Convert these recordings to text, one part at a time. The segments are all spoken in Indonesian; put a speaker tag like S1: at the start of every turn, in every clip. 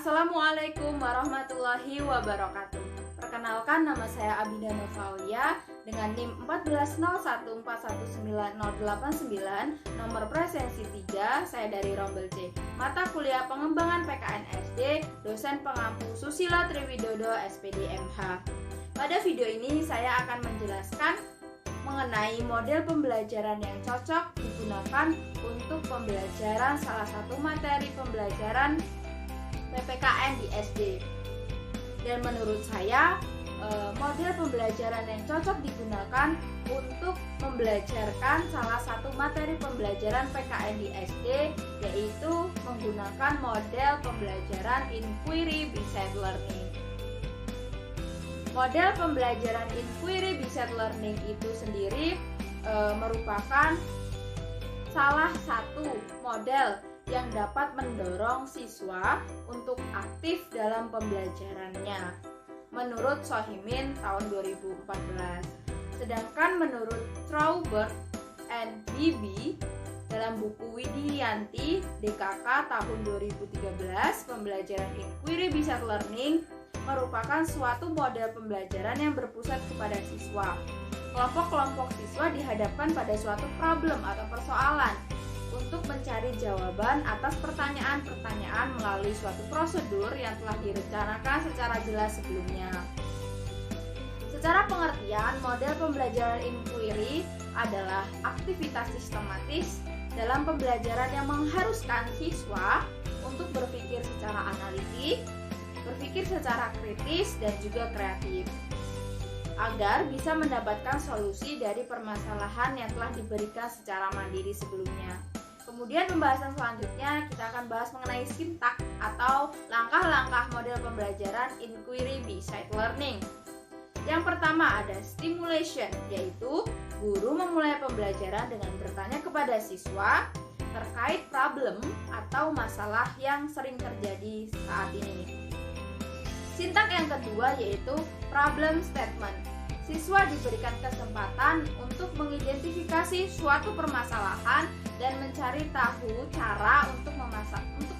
S1: Assalamualaikum warahmatullahi wabarakatuh. Perkenalkan, nama saya Abida Novaulia dengan NIM 1401419089, nomor presensi 3, saya dari Rombel C. Mata kuliah pengembangan PKN SD, dosen pengampu Susilo Triwidodo SPD MH. Pada video ini saya akan menjelaskan mengenai model pembelajaran yang cocok digunakan untuk pembelajaran salah satu materi pembelajaran PPKN di SD. Dan menurut saya model pembelajaran yang cocok digunakan untuk membelajarkan salah satu materi pembelajaran PKN di SD yaitu menggunakan model pembelajaran Inquiry Based Learning. Model pembelajaran Inquiry Based Learning itu sendiri merupakan salah satu model yang dapat mendorong siswa untuk aktif dalam pembelajarannya menurut Sohimin tahun 2014. Sedangkan menurut Traubert and Bibi dalam buku Widianti DKK tahun 2013, pembelajaran Inquiry Based Learning merupakan suatu model pembelajaran yang berpusat kepada siswa. Kelompok-kelompok siswa dihadapkan pada suatu problem atau persoalan untuk mencari jawaban atas pertanyaan-pertanyaan melalui suatu prosedur yang telah direncanakan secara jelas sebelumnya. Secara pengertian, model pembelajaran inquiry adalah aktivitas sistematis dalam pembelajaran yang mengharuskan siswa untuk berpikir secara analitik, berpikir secara kritis, dan juga kreatif, agar bisa mendapatkan solusi dari permasalahan yang telah diberikan secara mandiri sebelumnya. Kemudian pembahasan selanjutnya kita akan bahas mengenai sintak atau langkah-langkah model pembelajaran Inquiry Based Learning. Yang pertama ada stimulation, yaitu guru memulai pembelajaran dengan bertanya kepada siswa terkait problem atau masalah yang sering terjadi saat ini. Sintak yang kedua yaitu problem statement. Siswa diberikan kesempatan untuk mengidentifikasi suatu permasalahan dan mencari tahu cara untuk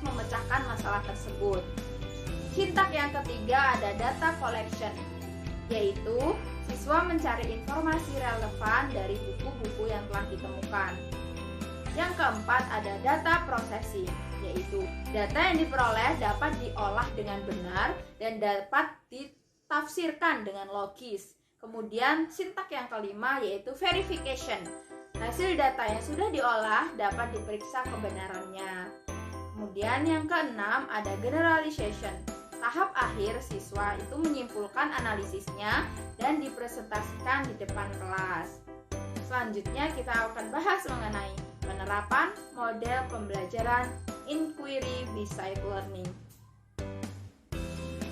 S1: memecahkan masalah tersebut. Sintak yang ketiga ada data collection, yaitu siswa mencari informasi relevan dari buku-buku yang telah ditemukan. Yang keempat ada data processing, yaitu data yang diperoleh dapat diolah dengan benar dan dapat ditafsirkan dengan logis. Kemudian sintak yang kelima yaitu verification. Hasil data yang sudah diolah dapat diperiksa kebenarannya. Kemudian yang keenam ada generalization. Tahap akhir siswa itu menyimpulkan analisisnya dan dipresentasikan di depan kelas. Selanjutnya kita akan bahas mengenai penerapan model pembelajaran Inquiry Based Learning.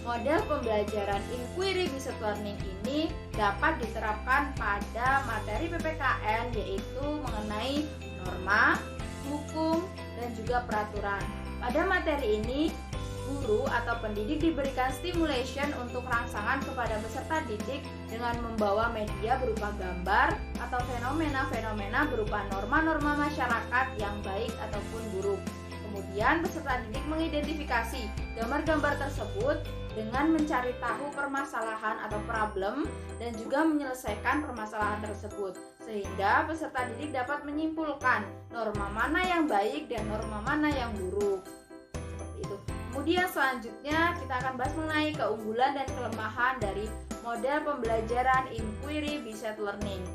S1: Model pembelajaran Inquiry Based Learning ini dapat diterapkan pada materi PPKN yaitu mengenai norma, hukum, dan juga peraturan. Pada materi ini, guru atau pendidik diberikan stimulation untuk rangsangan kepada peserta didik dengan membawa media berupa gambar atau fenomena-fenomena berupa norma-norma masyarakat yang baik ataupun buruk. Kemudian peserta didik mengidentifikasi gambar-gambar tersebut dengan mencari tahu permasalahan atau problem dan juga menyelesaikan permasalahan tersebut, sehingga peserta didik dapat menyimpulkan norma mana yang baik dan norma mana yang buruk. Seperti itu. Kemudian selanjutnya kita akan bahas mengenai keunggulan dan kelemahan dari model pembelajaran Inquiry Based Learning.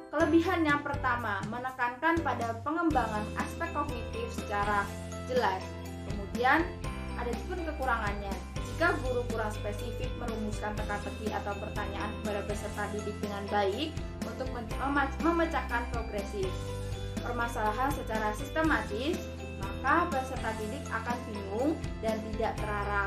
S1: Kelebihan yang pertama, menekankan pada pengembangan aspek kognitif secara jelas. Kemudian ada pun kekurangannya. Jika guru kurang spesifik merumuskan teka-teki atau pertanyaan kepada peserta didik dengan baik untuk memecahkan progresif permasalahan secara sistematis, maka peserta didik akan bingung dan tidak terarah.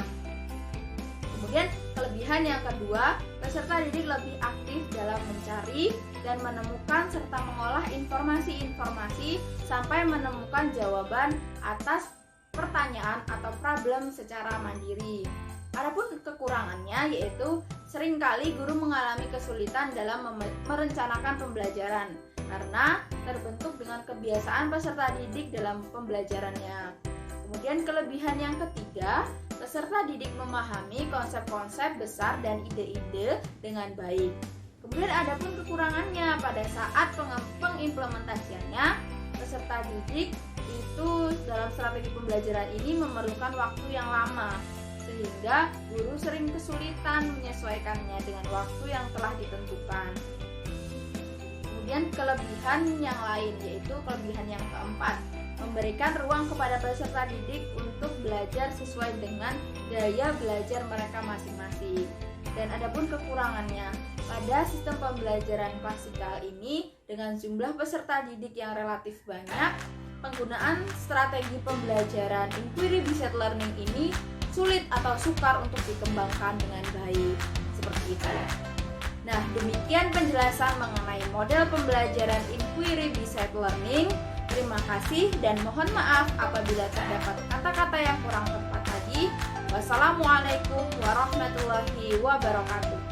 S1: Kemudian kelebihan yang kedua, peserta didik lebih aktif dalam mencari dan menemukan serta mengolah informasi-informasi sampai menemukan jawaban atas pertanyaan atau problem secara mandiri. Adapun kekurangannya yaitu seringkali guru mengalami kesulitan dalam merencanakan pembelajaran karena terbentuk dengan kebiasaan peserta didik dalam pembelajarannya. Kemudian kelebihan yang ketiga, peserta didik memahami konsep-konsep besar dan ide-ide dengan baik. Kemudian ada pun kekurangannya, pada saat pengimplementasiannya, peserta didik itu dalam strategi pembelajaran ini memerlukan waktu yang lama, sehingga guru sering kesulitan menyesuaikannya dengan waktu yang telah ditentukan. Kemudian kelebihan yang lain, yaitu kelebihan yang keempat, memberikan ruang kepada peserta didik untuk belajar sesuai dengan gaya belajar mereka masing-masing. Dan adapun kekurangannya, pada sistem pembelajaran klasikal ini dengan jumlah peserta didik yang relatif banyak, penggunaan strategi pembelajaran inquiry based learning ini sulit atau sukar untuk dikembangkan dengan baik, seperti itu. Nah, demikian penjelasan mengenai model pembelajaran inquiry based learning. Terima kasih dan mohon maaf apabila terdapat kata-kata yang kurang tepat tadi. Wassalamualaikum warahmatullahi wabarakatuh.